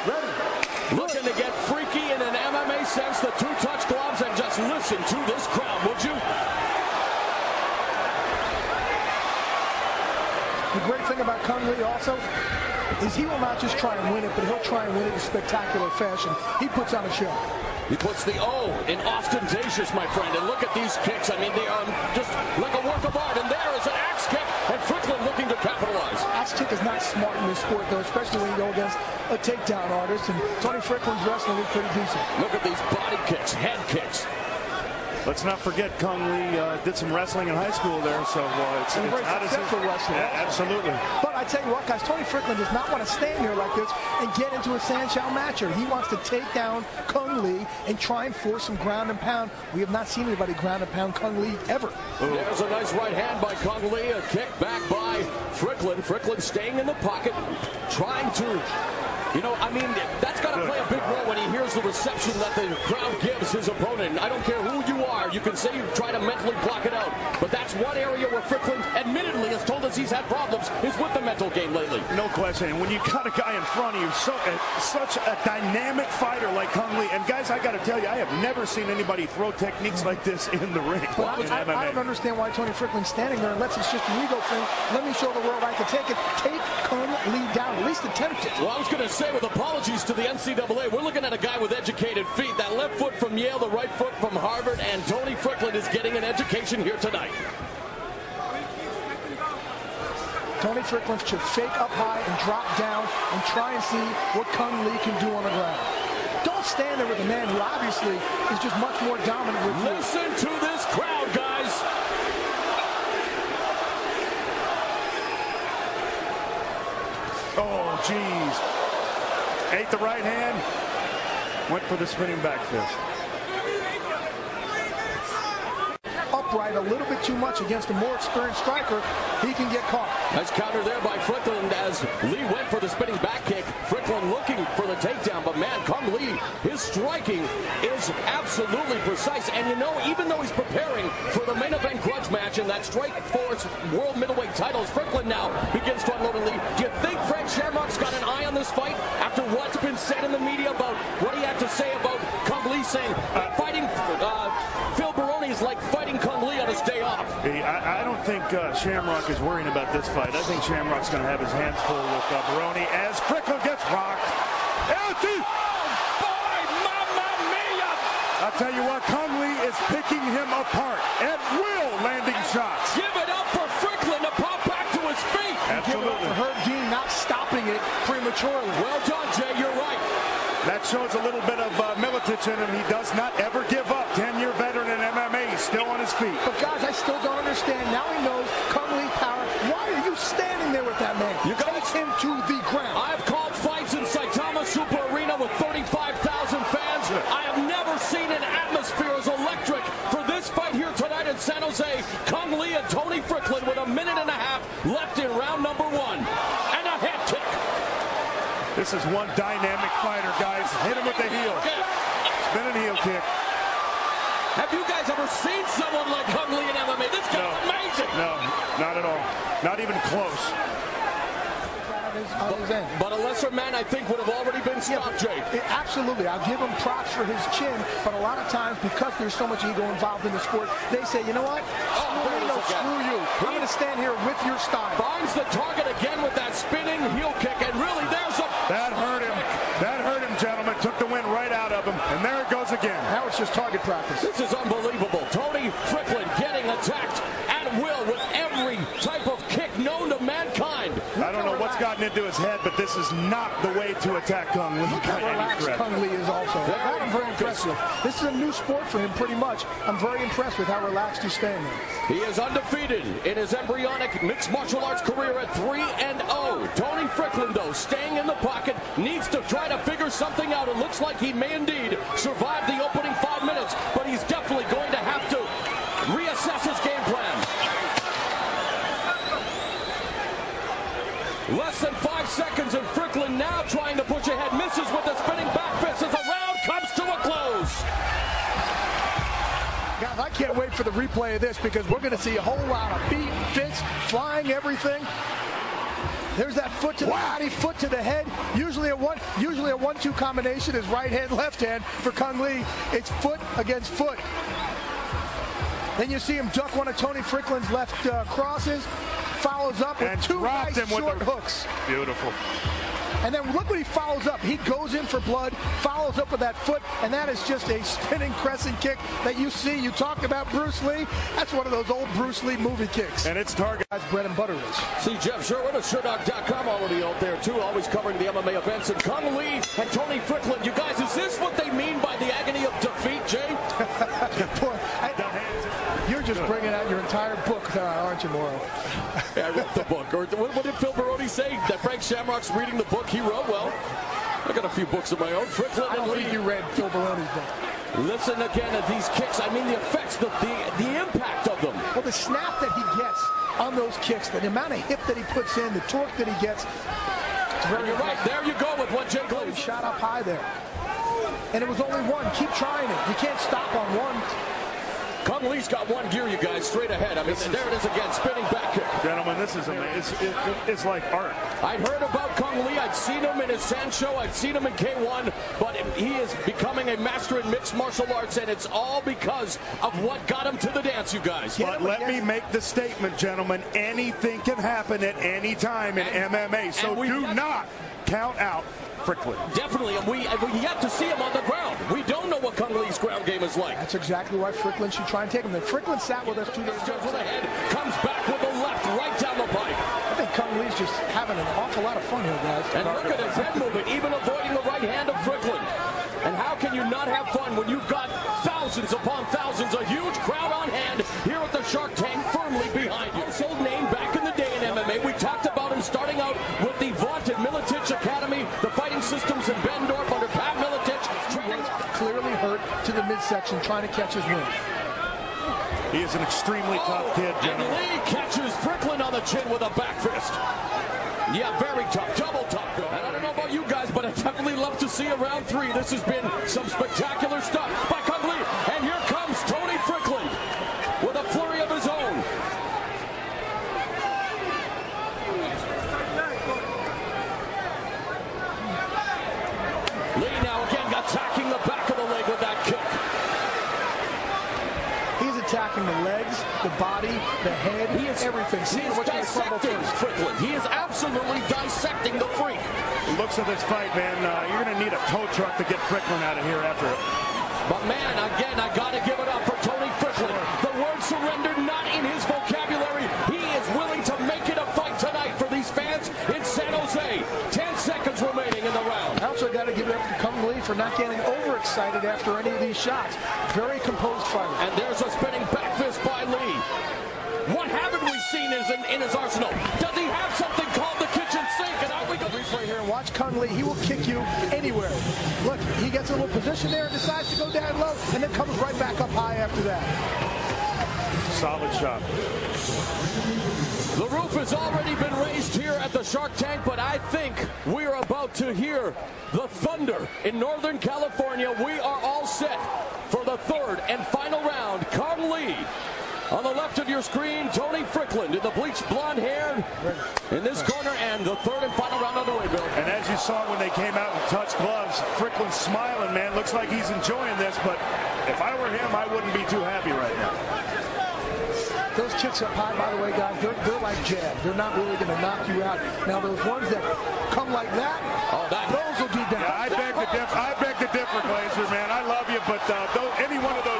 Ready. Looking to get freaky in an MMA sense, the two-touch gloves, and just listen to this crowd, would you? The great thing about Cung Lee also is he will not just try and win it, but he'll try and win it in spectacular fashion. He puts on a show. He puts the O in ostentatious, my friend. And look at these kicks. I mean, they are just like a work of art. And there is an axe kick, and Fryklund looking to capitalize. Axe kick is not smart in this sport, though, especially when you go against a takedown artist. And Tony Fryklund's wrestling is pretty decent. Look at these body kicks, head kicks. Let's not forget Cung Lee did some wrestling in high school there, so it's how does it for wrestling? Absolutely. But I tell you what, guys, Tony Fryklund does not want to stand here like this and get into a Sanchow matcher. He wants to take down Cung Lee and try and force some ground and pound. We have not seen anybody ground and pound Cung Lee ever. There's a nice right hand by Cung Lee, a kick back by Fryklund. Fryklund staying in the pocket, trying to. You know, I mean, that's got to play a big role when he hears the reception that the crowd gives his opponent. I don't care who you are. You can say you try to mentally block it out. But that's one area where Fryklund admittedly has told us he's had problems is with the mental game lately. No question. And when you got a guy in front of you, such a dynamic fighter like Cung Lee. And guys, I got to tell you, I have never seen anybody throw techniques like this in the ring. Well, I don't understand why Tony Fryklund's standing there unless it's just an ego thing. Let me show the world I can take it. Take Cung Lee down. At least attempt it. Well, I was going to say, with apologies to the NCAA, we're looking at a guy with educated feet. That left foot from Yale, the right foot from Harvard, and Tony Fryklund is getting an education here tonight. Tony Fryklund should fake up high and drop down and try and see what Cung Lee can do on the ground. Don't stand there with a man who obviously is just much more dominant with you. Listen to this crowd, guys. Oh, geez. Ate the right hand. Went for the spinning back fist. Upright a little bit too much against a more experienced striker. He can get caught. Nice counter there by Fryklund as Lee went for the spinning back kick. Fryklund looking for the takedown, but man, Cung Lee, his striking is absolutely precise. And you know, even though he's preparing for the main event grudge match in that Strikeforce World Middleweight titles, Fryklund now begins to unload Lee. Do you think Frank Shamrock's got an eye on this fight after what's been said in the media about what he had to say about Cung Lee saying fighting Phil Baroni is like fighting Cung Lee on his day off? I don't think Shamrock is worrying about this fight. I think Shamrock's going to have his hands full with Baroni as Fryklund gets rocked. I'll tell you what, Cung Lee is picking him apart at will, landing shots. Give it up for Fryklund to pop back to his feet. Absolutely. Give it up for Herb Dean not stopping it prematurely. Well done, Jay. You're right. That shows a little bit of militance in him. He does not ever give up. 10-year veteran in MMA. He's still on his feet. But guys, I still don't understand. Now he knows Cung Lee's power. Why are you standing there with that man? You got him to the ground. I've called fights in Saitama Super Arena with 35,000 fans. I have never seen an atmosphere as electric for this fight here tonight in San Jose. Cung Lee and Tony Fryklund with a minute and a half left in round number one. And a head kick. This is one dynamic fighter, guys. Hit him with the heel. Spinning heel kick. Have you guys ever seen someone like Cung Lee in MMA? This guy's amazing. No, not at all. Not even close. But a lesser man, I think, would have already been stopped, Jay. Absolutely. I'll give him props for his chin, but a lot of times, because there's so much ego involved in the sport, they say, you know what? Screw you. I'm going to stand here with your style. Finds the target again with that spinning heel kick, and really, there's a... That hurt him. That hurt him, gentlemen. Took the wind right out of him, and there it goes again. Now it's just target practice. This is unbelievable. Tony Fryklund getting attacked at will with every type of kick known to mankind. I don't know what's gotten into his head, but this is not the way to attack Cung Lee. Look how relaxed Cung Lee is also. I'm very impressed with. This is a new sport for him, pretty much. I'm very impressed with how relaxed he's standing. He is undefeated in his embryonic mixed martial arts career at 3-0. Tony Fryklund, though, staying in the pocket, needs to try to figure something out. It looks like he may indeed survive the opening 5 minutes, but he's definitely going to have to reassess his game plan. Less than 5 seconds, and Fryklund now trying to push ahead. Misses with the spinning back fist as the round comes to a close. Guys, I can't wait for the replay of this because we're going to see a whole lot of feet, fists, flying, everything. There's that foot to the body, foot to the head. Usually a 1-2 combination is right hand, left hand. For Cung Le, it's foot against foot. Then you see him duck one of Tony Fryklund's left crosses, follows up with two nice short hooks. Beautiful. And then look what he follows up. He goes in for blood, follows up with that foot, and that is just a spinning crescent kick that you see. You talked about Bruce Lee. That's one of those old Bruce Lee movie kicks. And it's target. That's bread and butter is. See Jeff Sherwood of SureDog.com already out there, too, always covering the MMA events. And Cung Le and Tony Fryklund, you guys, is this what they mean by the agony of defeat, Jay? Boy, you're just bringing out your entire book, aren't you, Morrow? Yeah, I wrote the book. Or what did Phil Baroni say? That Frank Shamrock's reading the book he wrote? Well, I got a few books of my own. Fryklund I don't think you read Phil Baroni's book. Listen again at these kicks. I mean, the effects, the impact of them. Well, the snap that he gets on those kicks, the amount of hip that he puts in, the torque that he gets. You're right. There you go with what Jay Glenn shot up high there. And it was only one. Keep trying it. You can't stop on one. Cung Le's got one gear, you guys, straight ahead. I mean, there it is again, spinning back kick. Gentlemen, this is amazing. It's like art. I'd heard about Cung Le. I'd seen him in his Sancho. I'd seen him in K1. But he is becoming a master in mixed martial arts, and it's all because of what got him to the dance, you guys. But let me make the statement, gentlemen. Anything can happen at any time in MMA, so do not count out Fryklund. Definitely, and we yet to see him on the ground. We don't know what Cung Le's ground game is like. That's exactly why Fryklund should try and take him. Then Fryklund sat with us 2 days ago. With the head, comes back with the left, right down the pipe. I think Cung Le's just having an awful lot of fun here, guys. And look at his head movement, even avoiding the right hand of Fryklund. And how can you not have fun when you've got thousands upon thousands, a huge crowd on hand here at the Shark Tank, firmly behind you? Household name back in the day in MMA. We talked about him starting out with the vaunted Militich Academy, the fighting systems in Bendorf under Pat Militich. Clearly hurt to the midsection, trying to catch his wind. He is an extremely tough kid, gentlemen. And Lee catches Fryklund on the chin with a back fist. Yeah, very tough, double tough. And I don't know about you guys, but I definitely love to see a round 3. This has been some spectacular stuff by Cung Le. And here comes Tony Fryklund with a flurry of his own. Lee now again attacking the back of the leg with that kick. He's attacking the legs, the body, the head, He is everything. He is dissecting Fryklund. He is absolutely dissecting the freak. Looks at this fight, man. You're going to need a tow truck to get Fryklund out of here after it. But man, again, I got to give it up for Tony Fryklund. The word surrender not in his vocabulary. He is willing to make it a fight tonight for these fans in San Jose. 10 seconds remaining in the round. I also got to give it up to Cung Le for not getting overexcited after any of these shots. Very composed fighter. And there's a spinning back fist by Lee. What haven't we seen in his arsenal? Does he have something called the kitchen sink? And out we go. Replay here and watch Cung Le. He will kick you anywhere. Look, he gets a little position there and decides to go down low and then comes right back up high after that. Solid shot. The roof has already been raised here at the Shark Tank, but I think we're about to hear the thunder in Northern California. We are all set for the third and final round. Cung Le. On the left of your screen, Tony Fryklund in the bleached blonde hair in this corner, and the third and final round underway, Bill. And as you saw when they came out and touched gloves, Fryklund's smiling, man. Looks like he's enjoying this, but if I were him, I wouldn't be too happy right now. Those kicks up high, by the way, guys, they're like jabs. They're not really going to knock you out. Now, those ones that come like that, those will do damage. Yeah, I beg to differ, Glazer, man. I love you, but any one of those